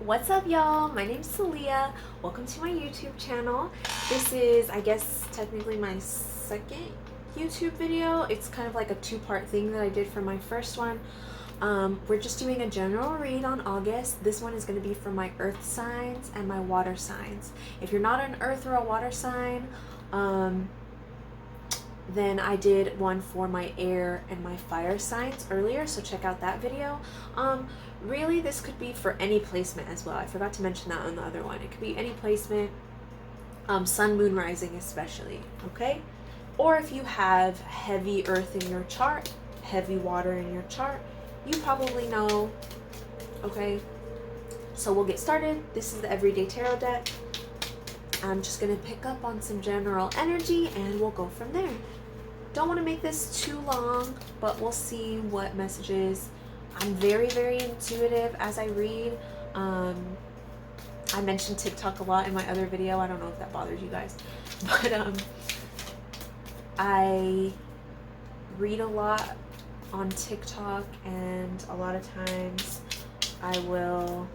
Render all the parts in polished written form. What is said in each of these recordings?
What's up, y'all? My name's Salia. Welcome to my YouTube channel. This is, I guess, technically my second YouTube video. It's kind of like a two-part thing that I did for my first one. We're just doing a general read on August. This one is going to be for my earth signs and my water signs. If you're not an earth or a water sign, then I did one for my air and my fire signs earlier, so check out that video. Really, this could be for any placement as well. I forgot to mention that on the other one. It could be any placement, sun, moon, rising especially, okay? Or if you have heavy earth in your chart, heavy water in your chart, you probably know, okay? So we'll get started. This is the Everyday Tarot deck. I'm just going to pick up on some general energy and we'll go from there. Don't want to make this too long, but we'll see what messages. I'm very, very intuitive as I read. I mentioned TikTok a lot in my other video. I don't know if that bothers you guys, but I read a lot on TikTok, and a lot of times I will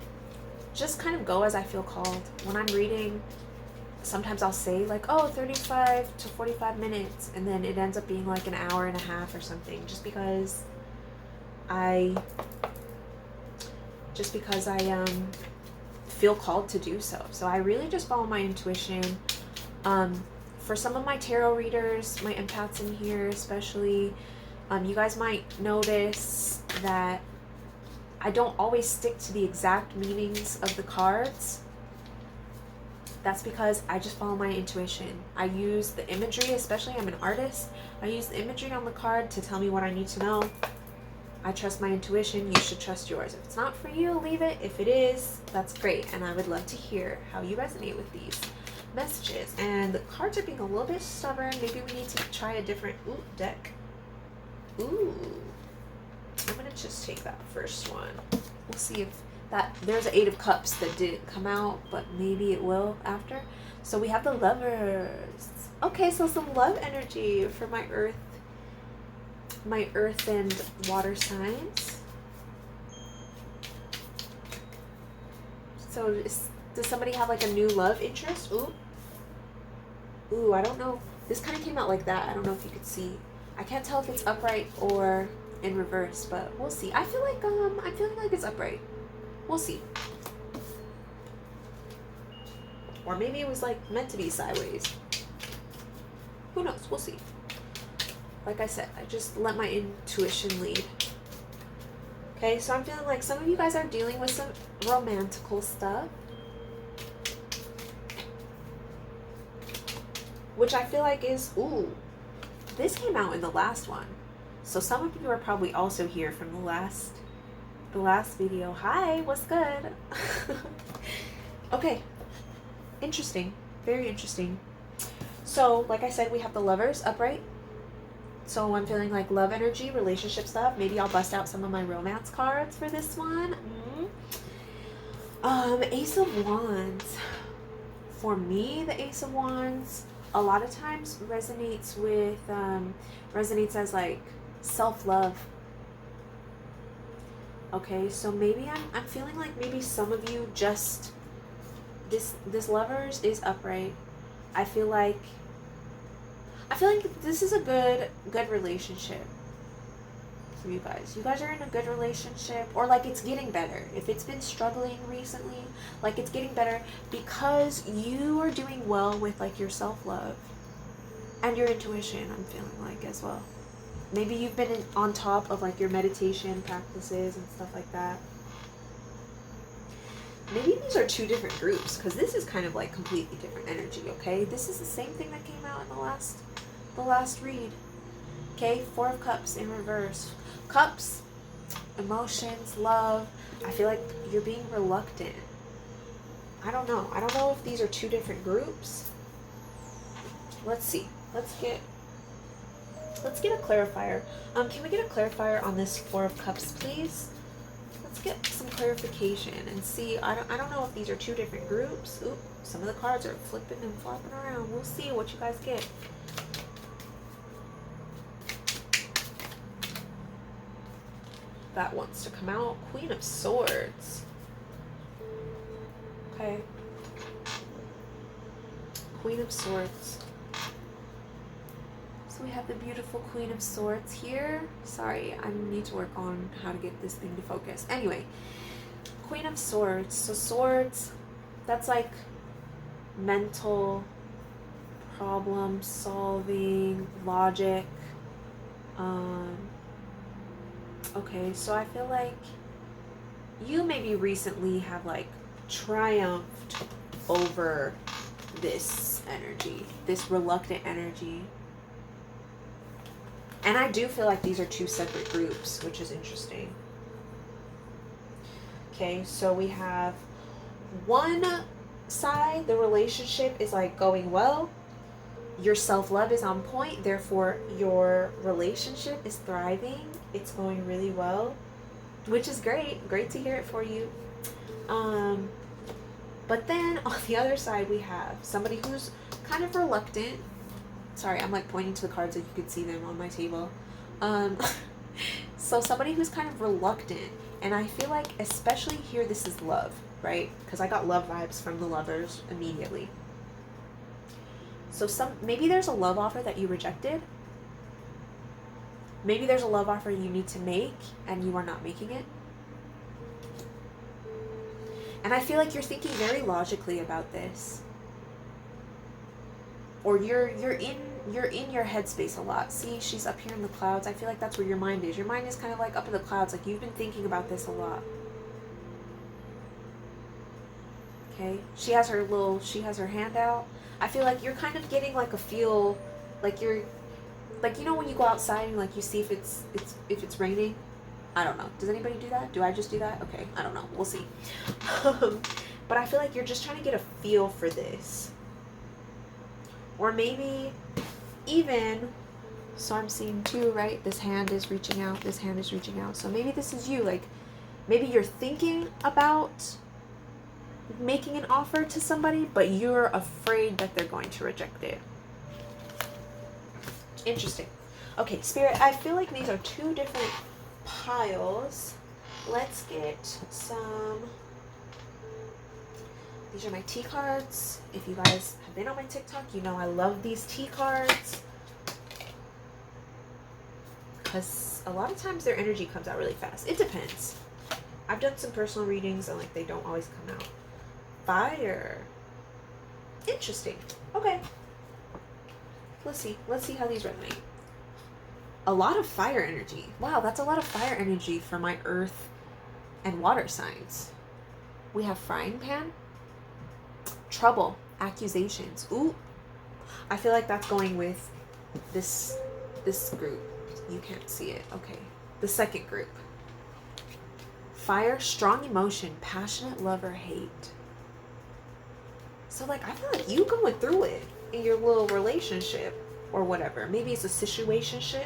just kind of go as I feel called. When I'm reading, sometimes I'll say like, oh, 35 to 45 minutes, and then it ends up being like an hour and a half or something, just because I feel called to do so. So I really just follow my intuition. For some of my tarot readers, my empaths in here especially, you guys might notice that I don't always stick to the exact meanings of the cards. That's because I just follow my intuition. I use the imagery, especially I'm an artist. I use the imagery on the card to tell me what I need to know. I trust my intuition. You should trust yours. If it's not for you, leave it. If it is, that's great. And I would love to hear how you resonate with these messages. And the cards are being a little bit stubborn. Maybe we need to try a different deck. Ooh. I'm going to just take that first one. We'll see if there's an 8 of Cups that didn't come out, but maybe it will after. So we have the Lovers. Okay, so some love energy for my earth and water signs. So does somebody have like a new love interest? Ooh, I don't know. This kind of came out like that. I don't know if you could see. I can't tell if it's upright or in reverse, but we'll see. I feel like I'm feeling like it's upright. We'll see. Or maybe it was like meant to be sideways. Who knows? We'll see. Like I said, I just let my intuition lead. Okay, so I'm feeling like some of you guys are dealing with some romantical stuff, which I feel like is, this came out in the last one. So some of you are probably also here from the last video. Hi, what's good? Okay, interesting, very interesting. So like I said, we have the Lovers upright. So I'm feeling like love energy, relationship stuff. Maybe I'll bust out some of my romance cards for this one. Ace of Wands. For me, the Ace of Wands a lot of times resonates as like self-love. Okay, so maybe I'm feeling like maybe some of you just this Lovers is upright. I feel like this is a good relationship for you guys. You guys are in a good relationship, or like it's getting better. If it's been struggling recently, like it's getting better because you are doing well with like your self-love and your intuition, I'm feeling like as well. Maybe you've been on top of like your meditation practices and stuff like that. Maybe these are two different groups, because this is kind of like completely different energy, okay? This is the same thing that came out in the last read. Okay, 4 of Cups in reverse. Cups, emotions, love. I feel like you're being reluctant. I don't know. I don't know if these are two different groups. Let's see. Let's get a clarifier. Can we get a clarifier on this 4 of Cups, please? Let's get some clarification and see. I don't know if these are two different groups. Oop, some of the cards are flipping and flopping around. We'll see what you guys get. That wants to come out. Queen of Swords. Okay. Queen of Swords. So we have the beautiful Queen of Swords here. Sorry, I need to work on how to get this thing to focus. Anyway, Queen of Swords. So swords, that's like mental problem solving, logic. Okay, so I feel like you maybe recently have like triumphed over this energy, this reluctant energy. And I do feel like these are two separate groups, which is interesting. Okay, so we have one side, the relationship is like going well. Your self-love is on point, therefore your relationship is thriving. It's going really well, which is great. Great to hear it for you. But then on the other side, we have somebody who's kind of reluctant. Sorry, I'm like pointing to the cards so you can see them on my table. So somebody who's kind of reluctant, and I feel like especially here, this is love, right? Because I got love vibes from the lovers immediately. So maybe there's a love offer that you rejected. Maybe there's a love offer you need to make and you are not making it. And I feel like you're thinking very logically about this. Or you're in your headspace a lot. See, she's up here in the clouds. I feel like that's where your mind is. Your mind is kind of like up in the clouds. Like you've been thinking about this a lot. Okay, she has her hand out. I feel like you're kind of getting like a feel, like you're, like, you know when you go outside and like you see if it's raining. I don't know. Does anybody do that? Do I just do that? Okay, I don't know. We'll see. But I feel like you're just trying to get a feel for this. Or maybe even, so I'm seeing two, right? This hand is reaching out. This hand is reaching out. So maybe this is you. Like, maybe you're thinking about making an offer to somebody, but you're afraid that they're going to reject it. Interesting. Okay, Spirit, I feel like these are two different piles. Let's get some. These are my tea cards. If you guys have been on my TikTok, you know I love these tea cards. Because a lot of times their energy comes out really fast. It depends. I've done some personal readings and like they don't always come out. Fire. Interesting. Okay. Let's see how these resonate. A lot of fire energy. Wow, that's a lot of fire energy for my earth and water signs. We have frying pan. Trouble. Accusations. Ooh. I feel like that's going with this group. You can't see it. Okay. The second group. Fire, strong emotion, passionate love or hate. So like I feel like you going through it in your little relationship or whatever. Maybe it's a situationship,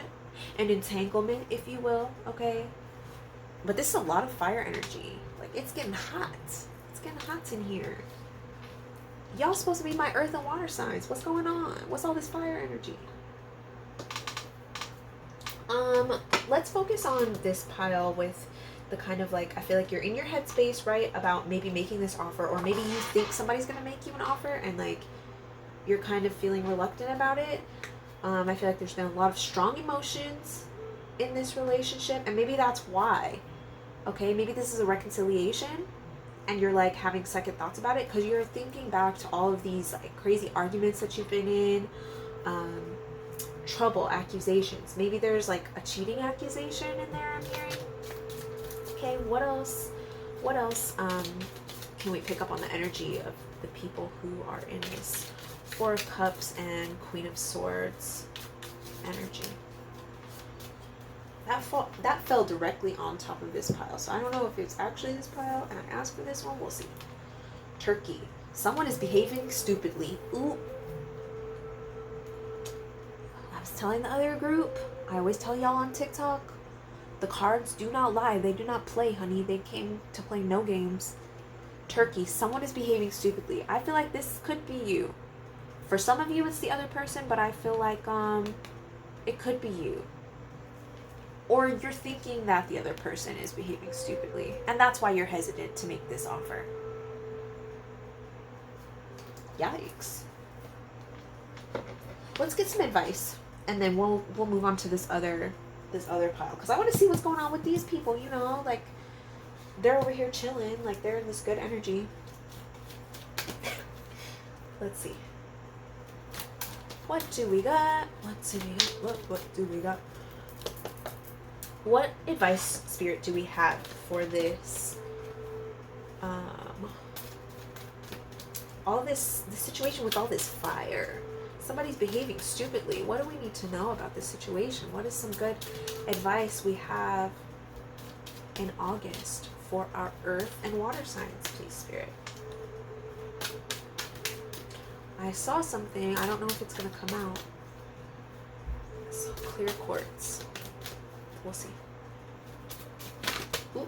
an entanglement, if you will, okay? But this is a lot of fire energy. Like it's getting hot. It's getting hot in here. Y'all supposed to be my earth and water signs. What's going on? What's all this fire energy? Let's focus on this pile with the kind of like, I feel like you're in your headspace, right? About maybe making this offer, or maybe you think somebody's going to make you an offer and like you're kind of feeling reluctant about it. I feel like there's been a lot of strong emotions in this relationship, and maybe that's why. Okay, maybe this is a reconciliation and you're like having second thoughts about it because you're thinking back to all of these like crazy arguments that you've been in. Trouble, accusations. Maybe there's like a cheating accusation in there, I'm hearing. Okay, what else can we pick up on the energy of the people who are in this Four of Cups and Queen of Swords energy? That fell directly on top of this pile, so I don't know if it's actually this pile and I asked for this one. We'll see. Turkey. Someone is behaving stupidly. Ooh. I was telling the other group, I always tell y'all on TikTok, the cards do not lie. They do not play, honey. They came to play no games. Turkey. Someone is behaving stupidly. I feel like this could be you. For some of you, it's the other person, but I feel like it could be you. Or you're thinking that the other person is behaving stupidly, and that's why you're hesitant to make this offer. Yikes. Let's get some advice, and then we'll move on to this other pile, because I want to see what's going on with these people. You know, like they're over here chilling, like they're in this good energy. Let's see. What do we got? What do we got? What do we got? What advice, Spirit, do we have for this? All this situation with all this fire. Somebody's behaving stupidly. What do we need to know about this situation? What is some good advice we have in August for our earth and water signs, please, Spirit? I saw something. I don't know if it's going to come out. I saw clear quartz. We'll see. Ooh.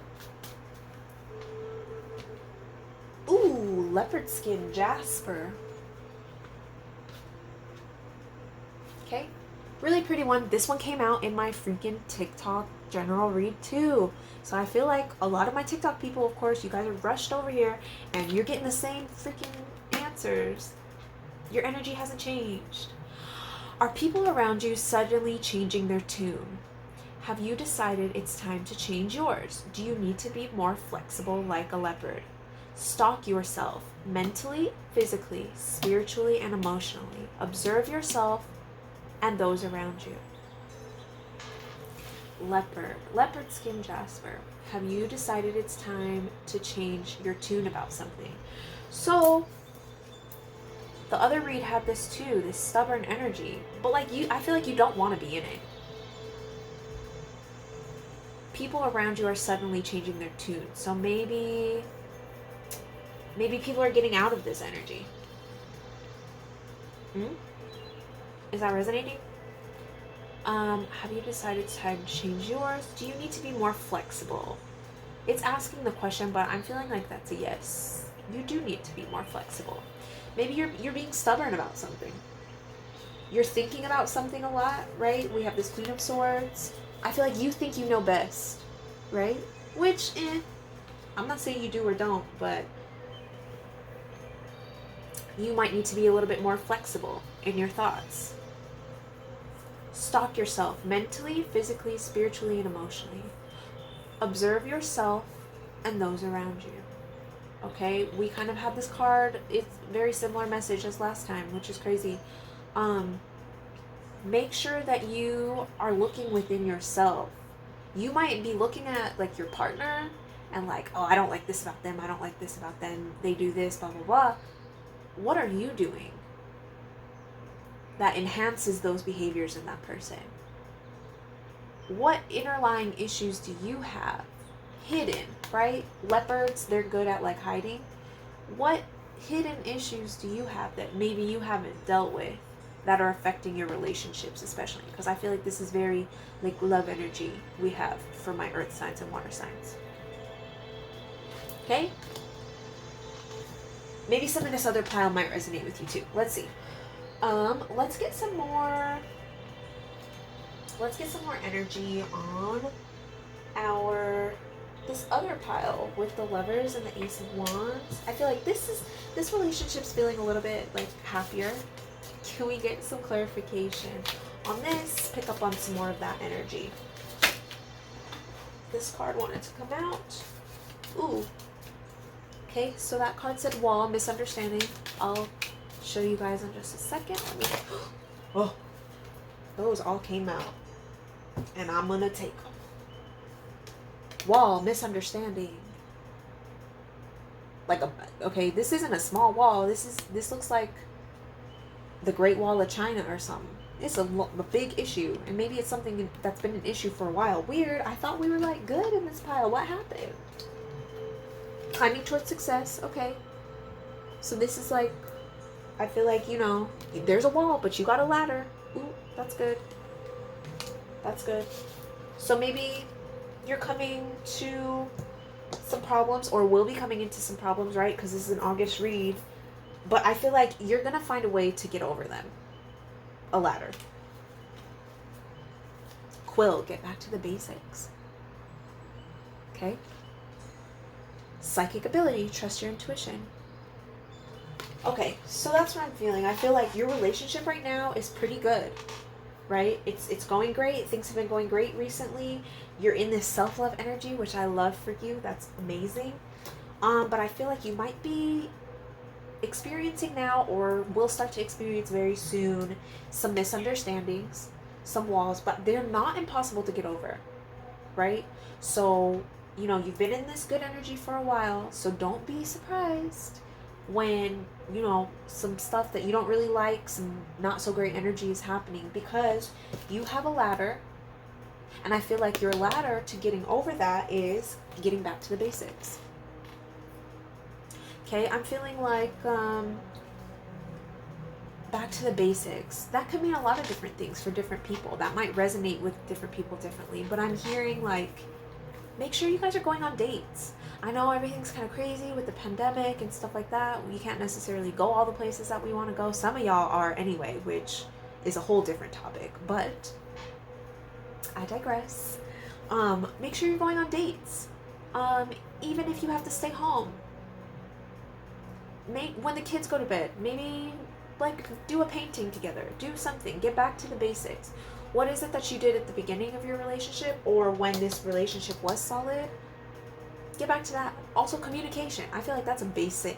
Ooh, leopard skin jasper. Okay, really pretty one. This one came out in my freaking TikTok general read too. So I feel like a lot of my TikTok people, of course, you guys are rushed over here and you're getting the same freaking answers. Your energy hasn't changed. Are people around you suddenly changing their tune? Have you decided it's time to change yours? Do you need to be more flexible like a leopard? Stalk yourself mentally, physically, spiritually, and emotionally. Observe yourself and those around you. Leopard skin jasper. Have you decided it's time to change your tune about something? So the other read had this too, this stubborn energy, but like I feel like you don't want to be in it. People around you are suddenly changing their tune. So maybe people are getting out of this energy. Is that resonating? Have you decided it's time to change yours? Do you need to be more flexible? It's asking the question, but I'm feeling like that's a yes. You do need to be more flexible. Maybe you're being stubborn about something. You're thinking about something a lot, right? We have this Queen of Swords. I feel like you think you know best, right? Which, I'm not saying you do or don't, but you might need to be a little bit more flexible in your thoughts. Stalk yourself mentally, physically, spiritually, and emotionally. Observe yourself and those around you. Okay, we kind of had this card. It's very similar message as last time, which is crazy. Make sure that you are looking within yourself. You might be looking at like your partner and like, oh, I don't like this about them. I don't like this about them. They do this, blah, blah, blah. What are you doing that enhances those behaviors in that person? What underlying issues do you have hidden, right? Leopards, they're good at like hiding. What hidden issues do you have that maybe you haven't dealt with that are affecting your relationships, especially? Because I feel like this is very like love energy we have for my earth signs and water signs. Okay? Maybe some of this other pile might resonate with you too. Let's see. Let's get some more energy on this other pile with the Lovers and the Ace of Wands. I feel like this relationship's feeling a little bit like happier. Can we get some clarification on this? Pick up on some more of that energy. This card wanted to come out. Ooh. Okay, so that card said wall, misunderstanding. I'll show you guys in just a second. Let me. Oh, those all came out, and I'm gonna take them. Wall, misunderstanding. Like okay, this isn't a small wall. This looks like the Great Wall of China or something. It's a big issue, and maybe it's something that's been an issue for a while. Weird. I thought we were like good in this pile. What happened? Climbing towards success. Okay. So this is like, I feel like, you know, there's a wall, but you got a ladder. Ooh, that's good. That's good. So maybe you're coming to some problems, or will be coming into some problems, right? Because this is an August read. But I feel like you're going to find a way to get over them. A ladder. Quill, get back to the basics. Okay? Psychic ability, trust your intuition. Okay, so that's what I'm feeling. I feel like your relationship right now is pretty good, right? It's going great. Things have been going great recently. You're in this self-love energy, which I love for you. That's amazing. But I feel like you might be experiencing now, or will start to experience very soon, some misunderstandings, some walls, but they're not impossible to get over, right? So, you know, you've been in this good energy for a while, so don't be surprised when, you know, some stuff that you don't really like, some not so great energy is happening, because you have a ladder, and I feel like your ladder to getting over that is getting back to the basics. Okay, I'm feeling like back to the basics. That could mean a lot of different things for different people. That might resonate with different people differently, but I'm hearing like, make sure you guys are going on dates. I know everything's kind of crazy with the pandemic and stuff like that. We can't necessarily go all the places that we want to go. Some of y'all are anyway, which is a whole different topic, but I digress. Make sure you're going on dates. Even if you have to stay home. When the kids go to bed, maybe like do a painting together, do something, get back to the basics. What is it that you did at the beginning of your relationship, or when this relationship was solid? Get back to that. Also, communication. I feel like that's a basic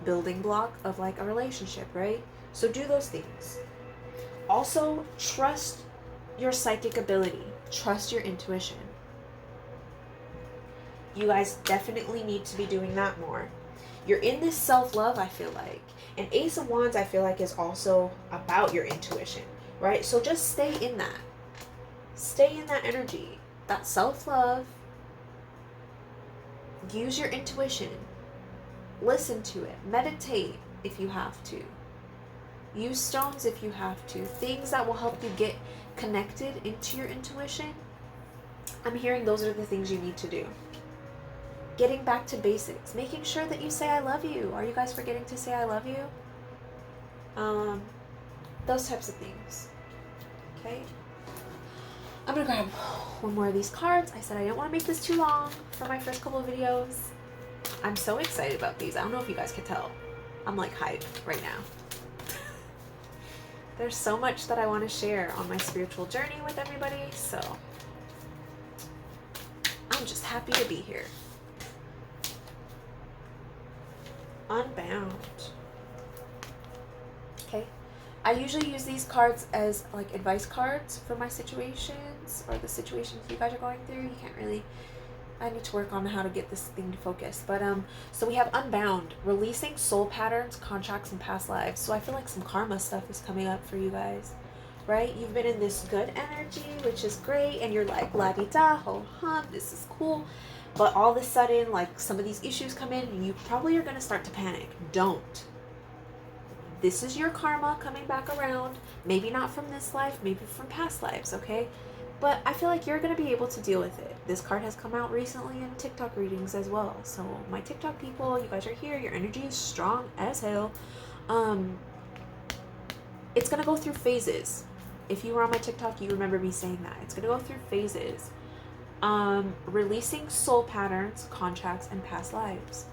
building block of like a relationship, right? So do those things. Also, trust your psychic ability. Trust your intuition. You guys definitely need to be doing that more. You're in this self-love, I feel like. And Ace of Wands, I feel like, is also about your intuition, right? So just stay in that. Stay in that energy. That self-love. Use your intuition. Listen to it. Meditate if you have to. Use stones if you have to. Things that will help you get connected into your intuition. I'm hearing those are the things you need to do. Getting back to basics. Making sure that you say I love you. Are you guys forgetting to say I love you? Those types of things. Okay? I'm gonna grab one more of these cards. I said I didn't want to make this too long for my first couple of videos. I'm so excited about these. I don't know if you guys can tell. I'm like hyped right now. There's so much that I want to share on my spiritual journey with everybody, so I'm just happy to be here. Unbound. Okay. I usually use these cards as like advice cards for my situations or the situations you guys are going through. You can't really, I need to work on how to get this thing to focus. But so we have Unbound, releasing soul patterns, contracts, and past lives. So I feel like some karma stuff is coming up for you guys, right? You've been in this good energy, which is great, and you're like la-di-da, ho-hum, this is cool. But all of a sudden, like, some of these issues come in, and you probably are going to start to panic. Don't. This is your karma coming back around. Maybe not from this life, maybe from past lives, okay? But I feel like you're going to be able to deal with it. This card has come out recently in TikTok readings as well. So my TikTok people, you guys are here. Your energy is strong as hell. It's going to go through phases. If you were on my TikTok, you remember me saying that. It's going to go through phases. Releasing soul patterns, contracts, and past lives.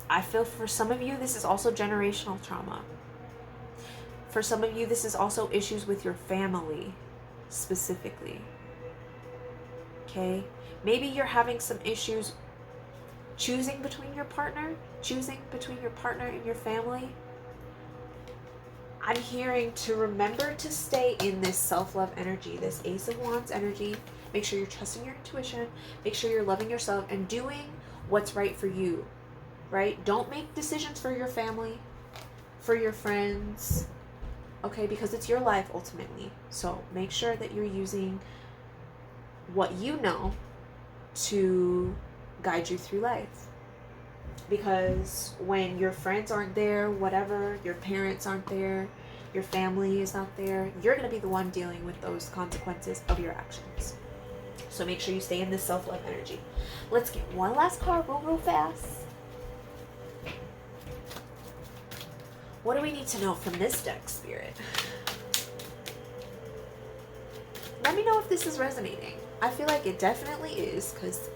I feel for some of you, this is also generational trauma. For some of you, this is also issues with your family, specifically. Okay? Maybe you're having some issues choosing between your partner and your family. I'm hearing to remember to stay in this self-love energy, this Ace of Wands energy. Make sure you're trusting your intuition. Make sure you're loving yourself and doing what's right for you, right? Don't make decisions for your family, for your friends, okay? Because it's your life ultimately. So make sure that you're using what you know to guide you through life. Because when your friends aren't there, whatever, your parents aren't there, your family is not there, you're going to be the one dealing with those consequences of your actions. So make sure you stay in this self-love energy. Let's get one last card real fast. What do we need to know from this deck, Spirit? Let me know if this is resonating. I feel like it definitely is, because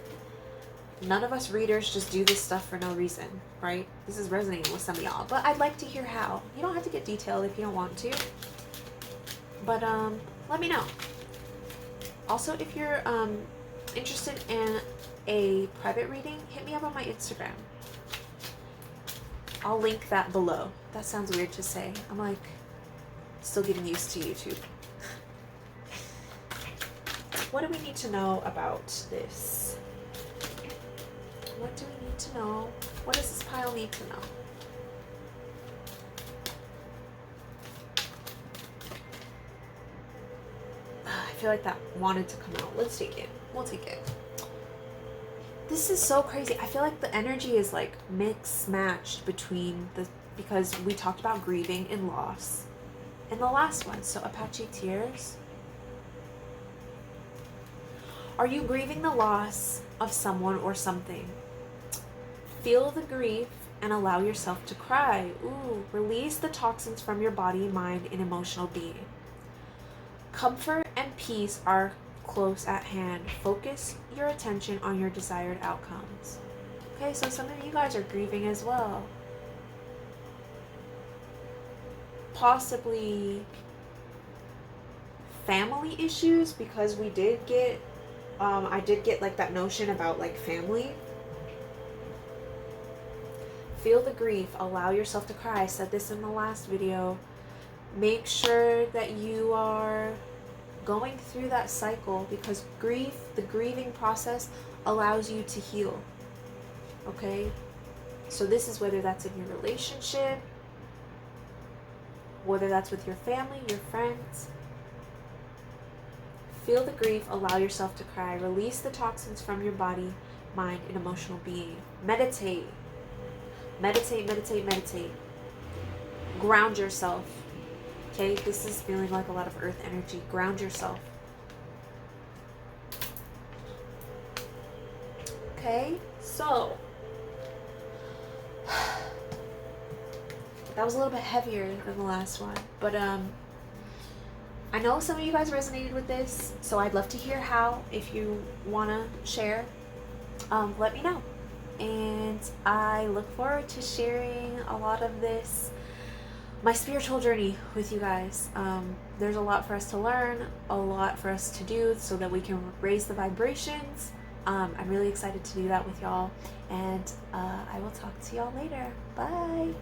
None of us readers just do this stuff for no reason, right? This is resonating with some of y'all, but I'd like to hear how. You don't have to get detailed if you don't want to, but let me know. Also, if you're interested in a private reading, hit me up on my Instagram. I'll link that below. That sounds weird to say. I'm like still getting used to YouTube. What do we need to know about this? What do we need to know? What does this pile need to know? I feel like that wanted to come out. Let's take it. We'll take it. This is so crazy. I feel like the energy is like mixed matched between the, because we talked about grieving and loss in the last one. So Apache tears. Are you grieving the loss of someone or something? Feel the grief and allow yourself to cry. Ooh, release the toxins from your body, mind, and emotional being. Comfort and peace are close at hand. Focus your attention on your desired outcomes. Okay, so some of you guys are grieving as well. Possibly family issues, because we did get, I did get like that notion about like family. Feel the grief, allow yourself to cry. I said this in the last video. Make sure that you are going through that cycle, because grief, the grieving process allows you to heal. Okay? So this is whether that's in your relationship, whether that's with your family, your friends. Feel the grief, allow yourself to cry. Release the toxins from your body, mind, and emotional being. Meditate. Meditate, meditate, meditate. Ground yourself. Okay, this is feeling like a lot of earth energy. Ground yourself. Okay, so that was a little bit heavier than the last one, but I know some of you guys resonated with this, so I'd love to hear how. If you want to share, let me know. And I look forward to sharing a lot of this, my spiritual journey, with you guys. There's a lot for us to learn, a lot for us to do so that we can raise the vibrations. I'm really excited to do that with y'all, and I will talk to y'all later. Bye.